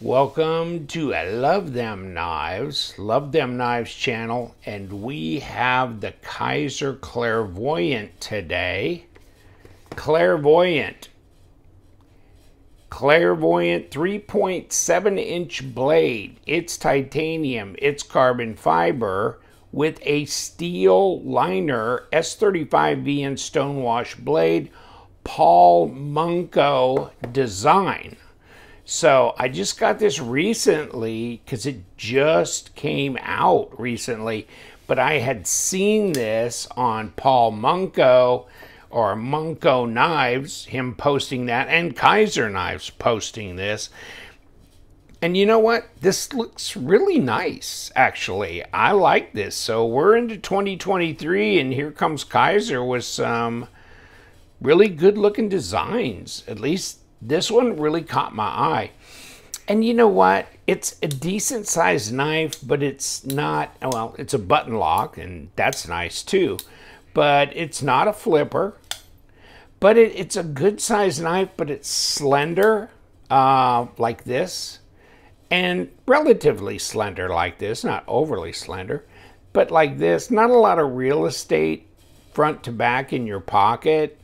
Welcome to Love Them Knives channel, and we have the Kizer Clairvoyant today. Clairvoyant 3.7-inch blade. It's titanium, it's carbon fiber with a steel liner, S35V and stonewash blade, Paul Munko design. So I just got this recently because it just came out recently, but I had seen this on Paul Munko or Munko Knives, him posting that, and Kizer Knives posting this. And you know what? This looks really nice, actually. I like this. So we're into 2023, and here comes Kizer with some really good looking designs. At least this one really caught my eye. And you know what? It's a decent sized knife, but it's not, well, it's a button lock, and that's nice too. But it's not a flipper. But it's a good sized knife, but it's slender like this. And relatively slender like this, not overly slender, but like this. Not a lot of real estate front to back in your pocket.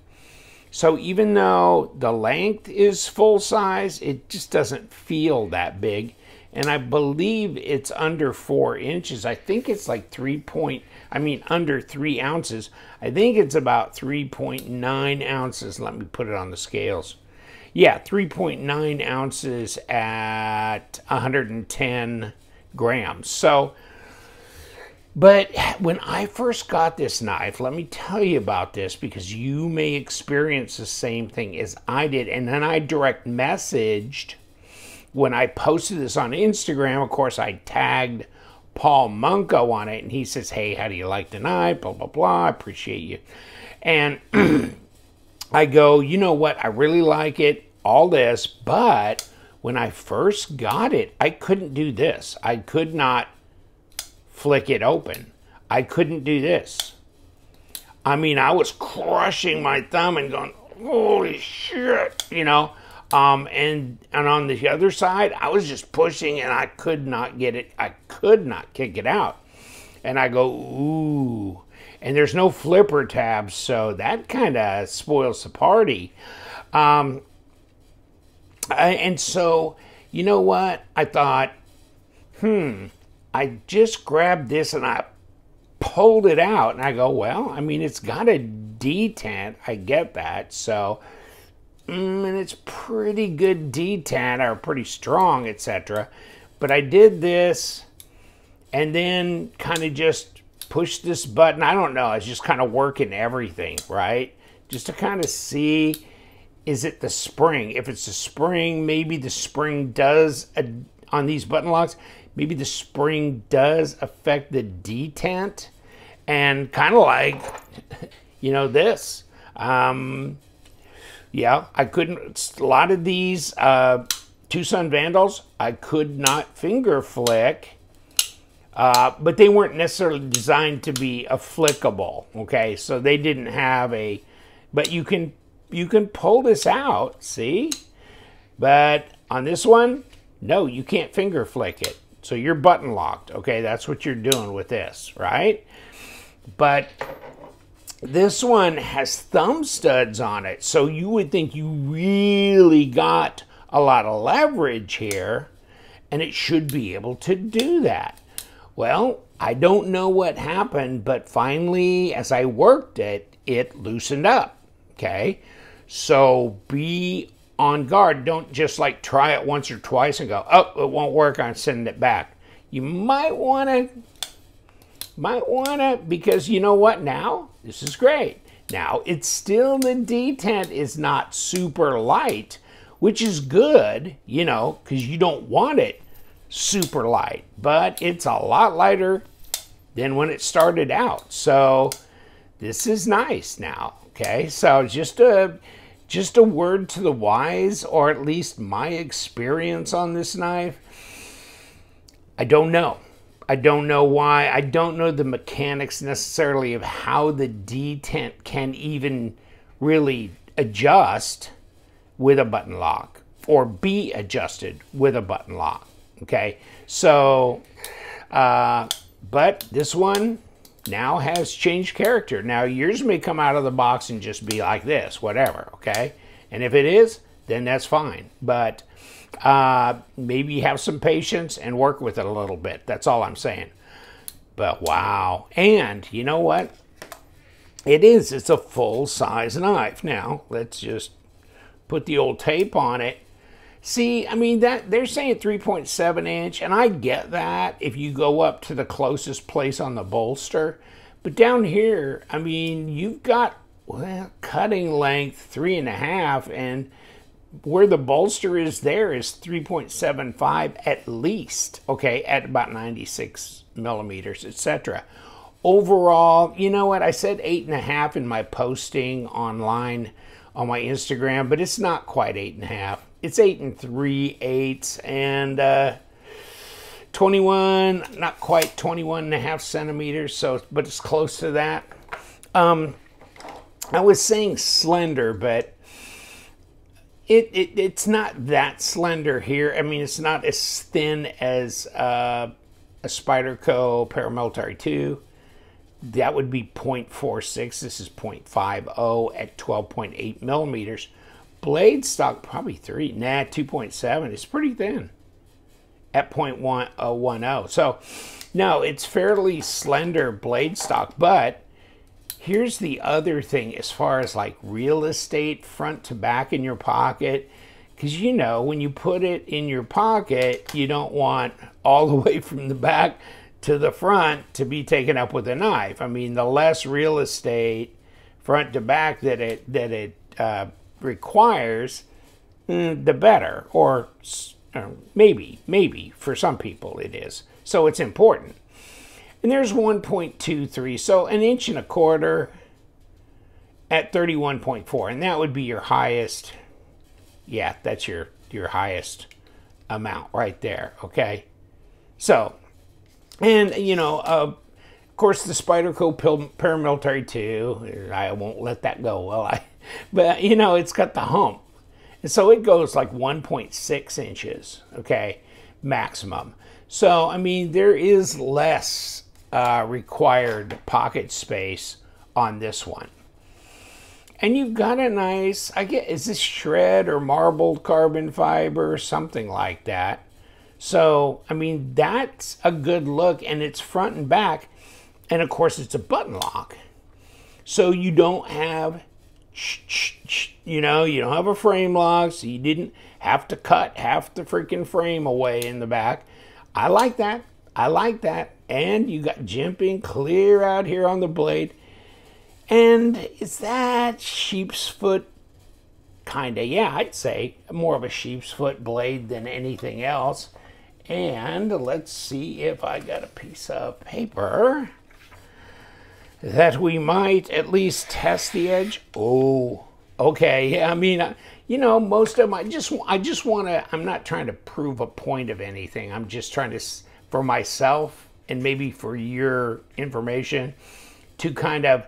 So even though the length is full size, it just doesn't feel that big. And I believe it's under 4 inches. I think it's like under 3 ounces. I think it's about 3.9 ounces. Let me put it on the scales. Yeah, 3.9 ounces at 110 grams. So, but when I first got this knife, let me tell you about this because you may experience the same thing as I did. And then I direct messaged, when I posted this on Instagram, of course, I tagged Paul Munko on it. And he says, hey, how do you like the knife? Blah, blah, blah. I appreciate you. And I go, you know what? I really like it, all this. But when I first got it, I couldn't do this. I could not flick it open. I couldn't do this. I mean, I was crushing my thumb and going, holy shit, you know. And on the other side, I was just pushing and I could not get it. I could not kick it out. And I go, ooh. And there's no flipper tabs, so that kind of spoils the party. And so, you know what? I thought, I just grabbed this and I pulled it out. And I go, well, I mean, it's got a detent. I get that. So, and it's pretty good detent, or pretty strong, etc. But I did this and then kind of just pushed this button. I don't know. I was just kind of working everything, right? Just to kind of see, is it the spring? If it's the spring, maybe the spring does, on these button locks, maybe the spring does affect the detent. And kind of like, you know, this. Yeah, I couldn't, a lot of these Tucson Vandals, I could not finger flick. But they weren't necessarily designed to be flickable, okay? So they didn't have a, but you can pull this out, see? But on this one, no, you can't finger flick it. So you're button locked, okay? That's what you're doing with this, right? But this one has thumb studs on it. So you would think you really got a lot of leverage here, and it should be able to do that. Well, I don't know what happened, but finally, as I worked it, it loosened up, okay? So be on guard. Don't just like try it once or twice and go, oh, it won't work, I'm sending it back. You might want to, because you know what now? This is great. Now, it's still, the detent is not super light, which is good, you know, because you don't want it super light, but it's a lot lighter than when it started out. So this is nice now, okay? So just a word to the wise, or at least my experience on this knife. I don't know. I don't know why. I don't know the mechanics necessarily of how the detent can even really adjust with a button lock. or be adjusted with a button lock. Okay, so, but this one now has changed character. Now yours may come out of the box and just be like this, whatever, okay? And if it is, then that's fine. But maybe have some patience and work with it a little bit. That's all I'm saying. But wow. And you know what? It's a full-size knife. Now, let's just put the old tape on it. See, I mean, that they're saying 3.7 inch, and I get that if you go up to the closest place on the bolster. But down here, I mean, you've got, well, cutting length 3.5, and where the bolster is there is 3.75 at least, okay, at about 96 millimeters, etc. Overall, you know what? I said 8.5 in my posting online on my Instagram, but it's not quite 8.5. It's 8 3/8, and 21, not quite 21.5 centimeters, so, but it's close to that. I was saying slender, but it's not that slender here. I mean, it's not as thin as a Spyderco Paramilitary 2. That would be 0.46. This is 0.50 at 12.8 millimeters. Blade stock, probably 3. Nah, 2.7. It's pretty thin at 0.10. So, no, it's fairly slender blade stock. But here's the other thing as far as like real estate, front to back in your pocket. Because, you know, when you put it in your pocket, you don't want all the way from the back to the front to be taken up with a knife. I mean, the less real estate front to back that it requires, the better. Or maybe for some people it is. So it's important. And there's 1.23, so 1.25 inches at 31.4, and that would be your highest. Yeah, that's your highest amount right there, okay? So, and, you know, of course, the Spyderco Paramilitary 2, I won't let that go, will I? But, you know, it's got the hump. And so it goes like 1.6 inches, okay, maximum. So, I mean, there is less required pocket space on this one. And you've got a nice, I get, is this shred or marbled carbon fiber or something like that? So, I mean, that's a good look, and it's front and back. And of course, it's a button lock. So you don't have, you know, you don't have a frame lock, so you didn't have to cut half the freaking frame away in the back. I like that. I like that. And you got jimping clear out here on the blade. And is that sheep's foot? Kinda, yeah, I'd say more of a sheep's foot blade than anything else. And let's see if I got a piece of paper that we might at least test the edge. Oh, okay. Yeah, I mean, you know, most of them, I just want to, I'm not trying to prove a point of anything. I'm just trying to, for myself and maybe for your information, to kind of,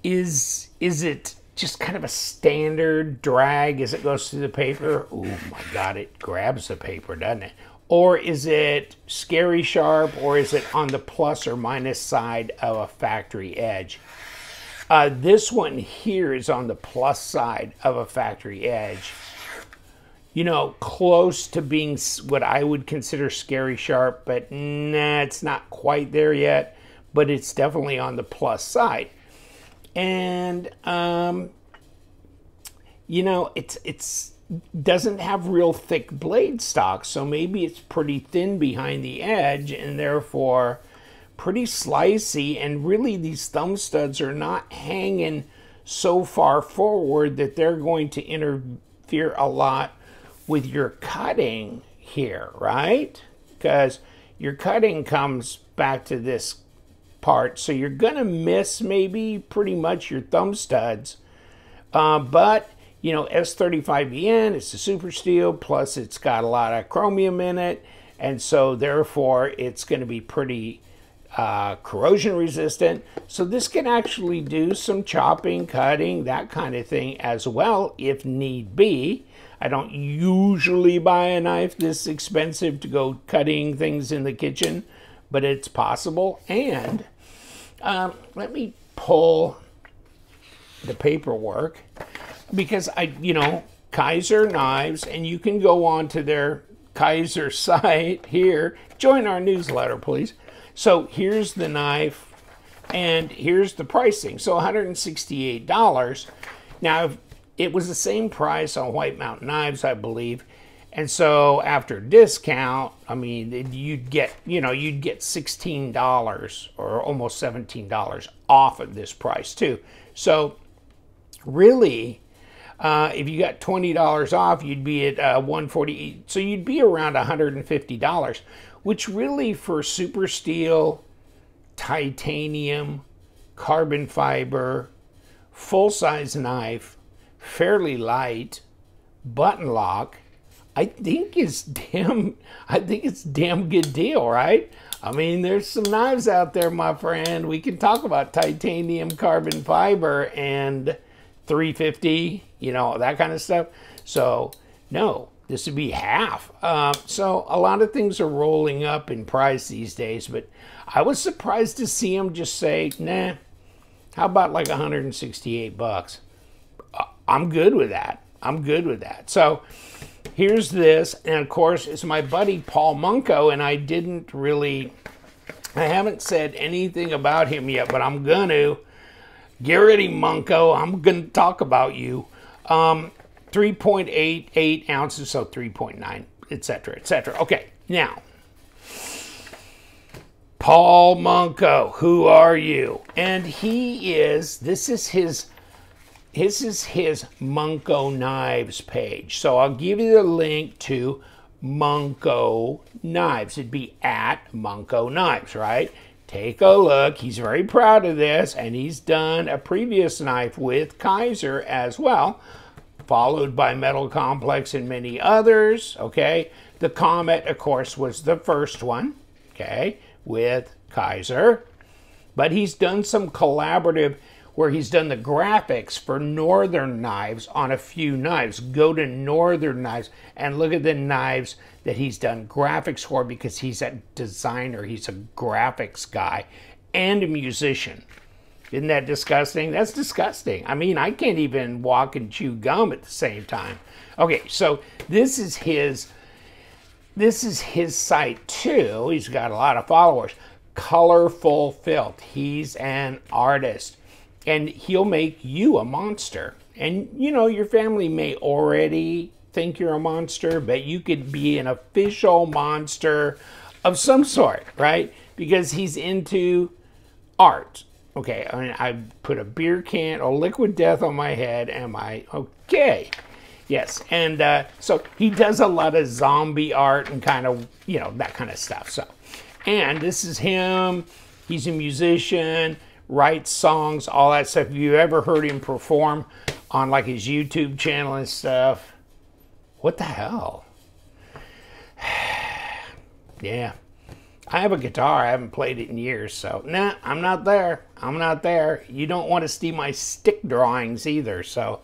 is it just kind of a standard drag as it goes through the paper? Oh my God, it grabs the paper, doesn't it? Or is it scary sharp, or is it on the plus or minus side of a factory edge? This one here is on the plus side of a factory edge. You know, close to being what I would consider scary sharp, but nah, it's not quite there yet, but it's definitely on the plus side. And, you know, it's doesn't have real thick blade stock, so maybe it's pretty thin behind the edge and therefore pretty slicey, and really these thumb studs are not hanging so far forward that they're going to interfere a lot with your cutting here, right? Because your cutting comes back to this part, so you're gonna miss maybe pretty much your thumb studs, but you know, S35VN, it's a super steel, plus it's got a lot of chromium in it, and so therefore it's going to be pretty corrosion resistant. So this can actually do some chopping, cutting, that kind of thing as well if need be. I don't usually buy a knife this expensive to go cutting things in the kitchen, but it's possible. And let me pull the paperwork, because Kizer Knives, and you can go on to their Kizer site here. Join our newsletter, please. So here's the knife, and here's the pricing. So $168. Now, it was the same price on White Mountain Knives, I believe. And so after discount, I mean, you'd get $16 or almost $17 off of this price too. So really, if you got $20 off, you'd be at $140. So you'd be around $150, which really for super steel, titanium, carbon fiber, full-size knife, fairly light, button lock, I think it's damn good deal, right? I mean, there's some knives out there, my friend. We can talk about titanium, carbon fiber, and $350, that kind of stuff. So no, this would be half. So a lot of things are rolling up in price these days, but I was surprised to see them just say, nah, how about like 168 bucks? I'm good with that. I'm good with that. So here's this, and of course it's my buddy Paul Munko, and I haven't said anything about him yet, but I'm gonna. Get ready, Munko. I'm gonna talk about you. 3.88 ounces, so 3.9, etc., etc. Okay, now, Paul Munko, who are you? And this is his Munko Knives page. So I'll give you the link to Munko Knives. It'd be at Munko Knives, right? Take a look. He's very proud of this, and he's done a previous knife with Kizer as well, followed by Metal Complex and many others, okay? The Comet, of course, was the first one, okay, with Kizer. But he's done some collaborative where he's done the graphics for Northern Knives on a few knives. Go to Northern Knives and look at the knives that he's done graphics for, because he's a designer, he's a graphics guy, and a musician. Isn't that disgusting? That's disgusting. I mean, I can't even walk and chew gum at the same time. Okay, so this is his site too. He's got a lot of followers. Colorful Filth. He's an artist, and he'll make you a monster. And your family may already think you're a monster, but you could be an official monster of some sort, right? Because he's into art. Okay, I mean, I put a beer can or liquid death on my head. Am I okay? Yes, and so he does a lot of zombie art and kind of, that kind of stuff. So, and this is him. He's a musician, writes songs, all that stuff. Have you ever heard him perform on like his YouTube channel and stuff? What the hell? Yeah. I have a guitar. I haven't played it in years, so nah, I'm not there. I'm not there. You don't want to see my stick drawings either, so.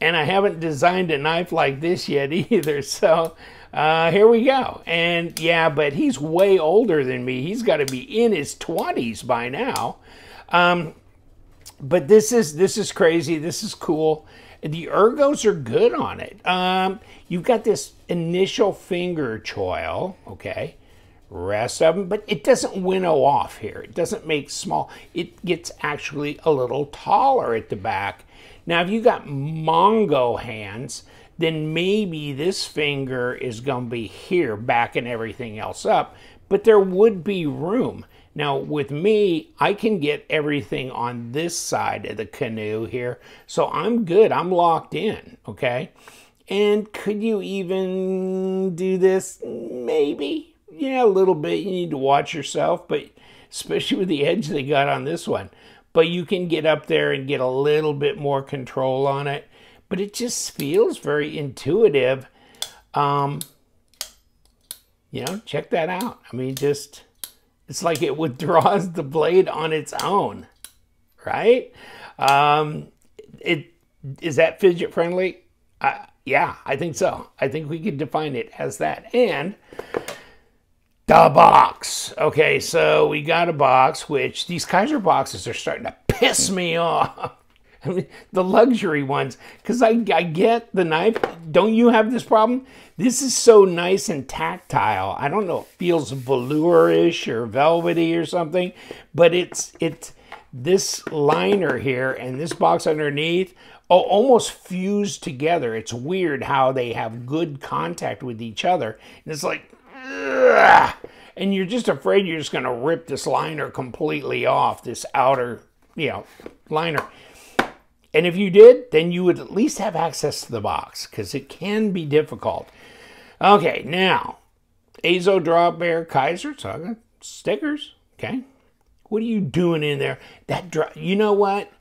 And I haven't designed a knife like this yet either, so here we go. And yeah, but he's way older than me. He's got to be in his 20s by now. But this is crazy. This is cool. The ergos are good on it. You've got this initial finger choil, okay, rest of them, but it doesn't winnow off here. It doesn't make small. It gets actually a little taller at the back. Now, if you got Mongo hands, then maybe this finger is going to be here, backing everything else up, but there would be room. Now, with me, I can get everything on this side of the canoe here, so I'm good. I'm locked in, okay? And could you even do this? Maybe. Yeah, a little bit. You need to watch yourself, but especially with the edge they got on this one. But you can get up there and get a little bit more control on it. But it just feels very intuitive. Check that out. I mean, just... it's like it withdraws the blade on its own, right? Is that fidget friendly? Yeah, I think so. I think we could define it as that. And the box. Okay, so we got a box, which these Kizer boxes are starting to piss me off. I mean, the luxury ones, because I get the knife. Don't you have this problem? This is so nice and tactile. I don't know, it feels velour-ish or velvety or something, but it's this liner here and this box underneath almost fused together. It's weird how they have good contact with each other. And it's like, ugh, and you're just afraid you're just going to rip this liner completely off, this outer, liner. And if you did, then you would at least have access to the box, because it can be difficult. Okay, now, Azo Drop Bear Kizer, talking stickers, okay? What are you doing in there? You know what?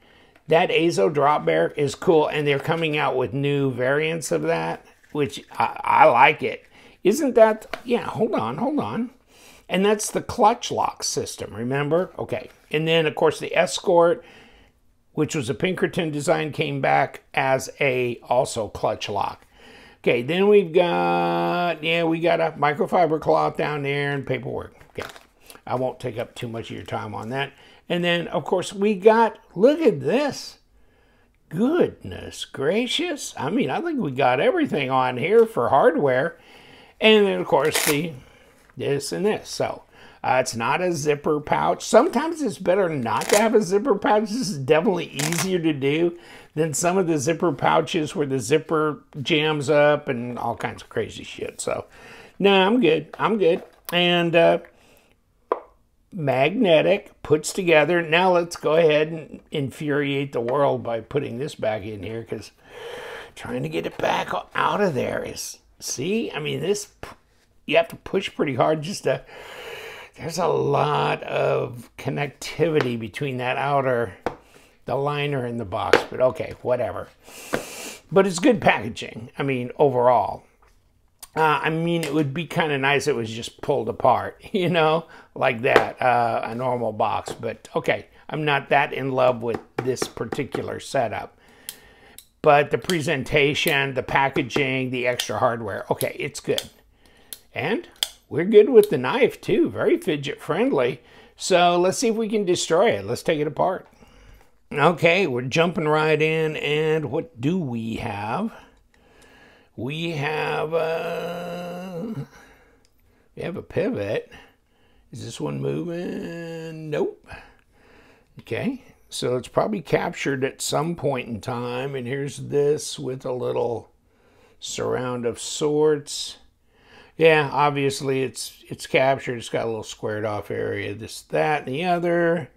That Azo Drop Bear is cool, and they're coming out with new variants of that, which I like it. Isn't that, yeah, hold on. And that's the clutch lock system, remember? Okay, and then, of course, the Escort, which was a Pinkerton design, came back as also clutch lock. Okay, then we got a microfiber cloth down there and paperwork. Okay, I won't take up too much of your time on that. And then, of course, we got, look at this. Goodness gracious. I mean, I think we got everything on here for hardware. And then, of course, this and this. So, it's not a zipper pouch. Sometimes it's better not to have a zipper pouch. This is definitely easier to do than some of the zipper pouches where the zipper jams up and all kinds of crazy shit. So, no, I'm good. And magnetic, puts together. Now let's go ahead and infuriate the world by putting this back in here, because trying to get it back out of there is, see? I mean, you have to push pretty hard just to... There's a lot of connectivity between the liner and the box, but okay, whatever. But it's good packaging, I mean, overall. I mean, it would be kind of nice if it was just pulled apart, like that, a normal box. But okay, I'm not that in love with this particular setup. But the presentation, the packaging, the extra hardware, okay, it's good. And we're good with the knife too, very fidget friendly. So let's see if we can destroy it. Let's take it apart. Okay, we're jumping right in, and what do we have? We have a pivot. Is this one moving? Nope. Okay, so it's probably captured at some point in time, and here's this with a little surround of sorts. Yeah, obviously it's captured. It's got a little squared off area. This, that, and the other.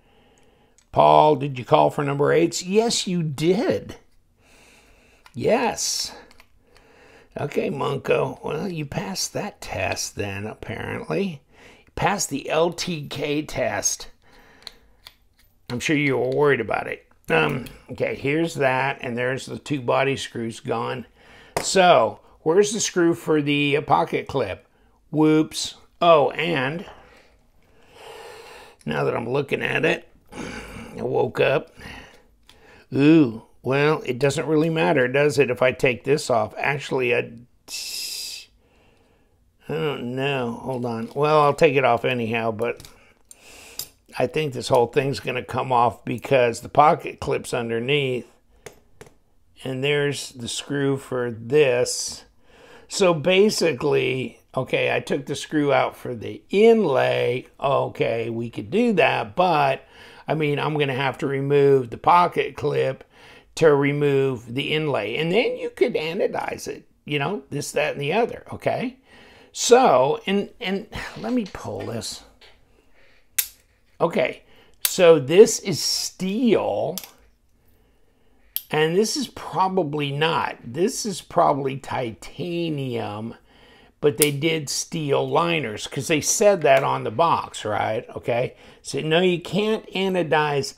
Paul, did you call for number 8s? Yes, you did. Yes. Okay, Munko. Well, you passed that test then, apparently. You passed the LTK test. I'm sure you were worried about it. Okay, here's that, and there's the 2 body screws gone. So, where's the screw for the pocket clip? Whoops. Oh, and now that I'm looking at it, I woke up. Ooh, well, it doesn't really matter, does it, if I take this off? Actually, I don't know. Hold on. Well, I'll take it off anyhow, but I think this whole thing's going to come off because the pocket clip's underneath. And there's the screw for this. So basically, okay, I took the screw out for the inlay. Okay, we could do that, but I mean, I'm going to have to remove the pocket clip to remove the inlay. And then you could anodize it, this, that, and the other, okay? So, and let me pull this. Okay, so this is steel. And this is probably not. This is probably titanium, but they did steel liners because they said that on the box, right? Okay. So, no, you can't anodize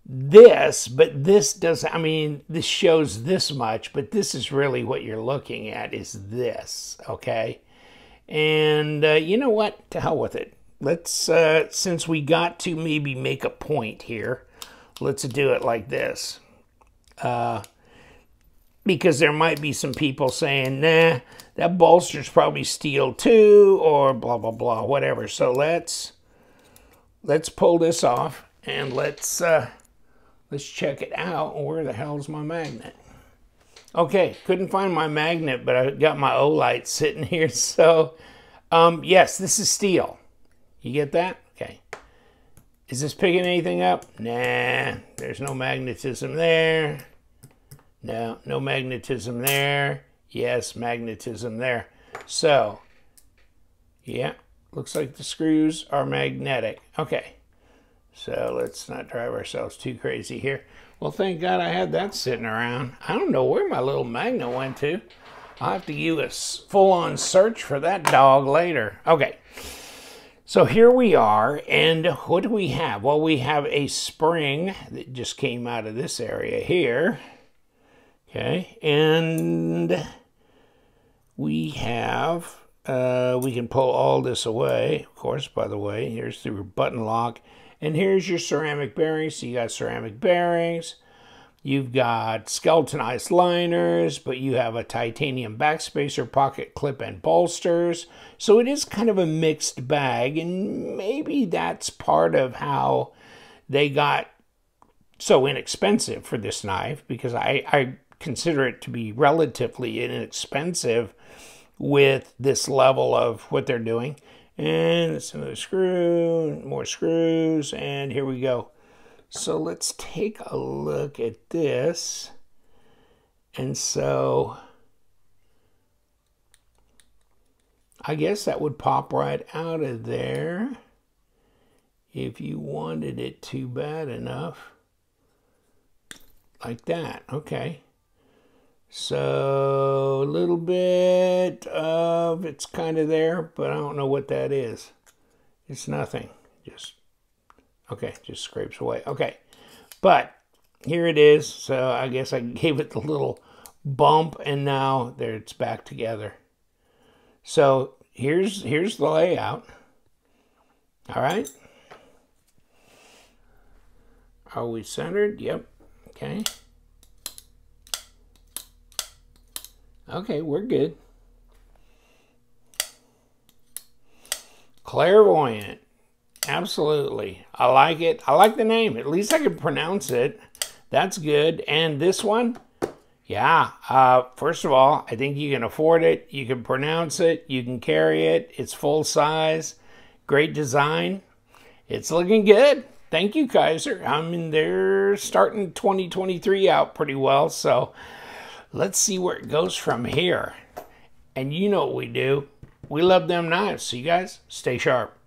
this, but this does, I mean, this shows this much, but this is really what you're looking at is this, okay? And you know what? To hell with it. Let's, since we got to maybe make a point here, let's do it like this. because there might be some people saying, nah, that bolster's probably steel too, or blah, blah, blah, whatever. So let's pull this off and let's check it out. Where the hell's my magnet? Okay, couldn't find my magnet, but I got my Olight sitting here. So, yes, this is steel. You get that? Okay. Is this picking anything up? Nah, there's no magnetism there. No, no magnetism there. Yes, magnetism there. So, yeah, looks like the screws are magnetic. Okay, so let's not drive ourselves too crazy here. Well, thank God I had that sitting around. I don't know where my little magnet went to. I'll have to do a full-on search for that dog later. Okay, so here we are, and what do we have? Well, we have a spring that just came out of this area here. Okay, and we have, we can pull all this away, of course, by the way. Here's the button lock, and here's your ceramic bearings. So you got ceramic bearings, you've got skeletonized liners, but you have a titanium backspacer, pocket clip, and bolsters. So it is kind of a mixed bag, and maybe that's part of how they got so inexpensive for this knife, because I consider it to be relatively inexpensive with this level of what they're doing. And it's another screw, more screws, and here we go. So let's take a look at this. And so I guess that would pop right out of there if you wanted it to bad enough. Like that. Okay. So a little bit of it's kind of there, but I don't know what that is. It's nothing. Just, okay, just scrapes away. Okay, but here it is. So I guess I gave it the little bump, and now there it's back together. So here's the layout. All right. Are we centered? Yep. Okay. Okay, we're good. Clairvoyant. Absolutely. I like it. I like the name. At least I can pronounce it. That's good. And this one, yeah. First of all, I think you can afford it. You can pronounce it. You can carry it. It's full size. Great design. It's looking good. Thank you, Kizer. I mean, they're starting 2023 out pretty well, so let's see where it goes from here. And you know what we do. We love them knives. So you guys, stay sharp.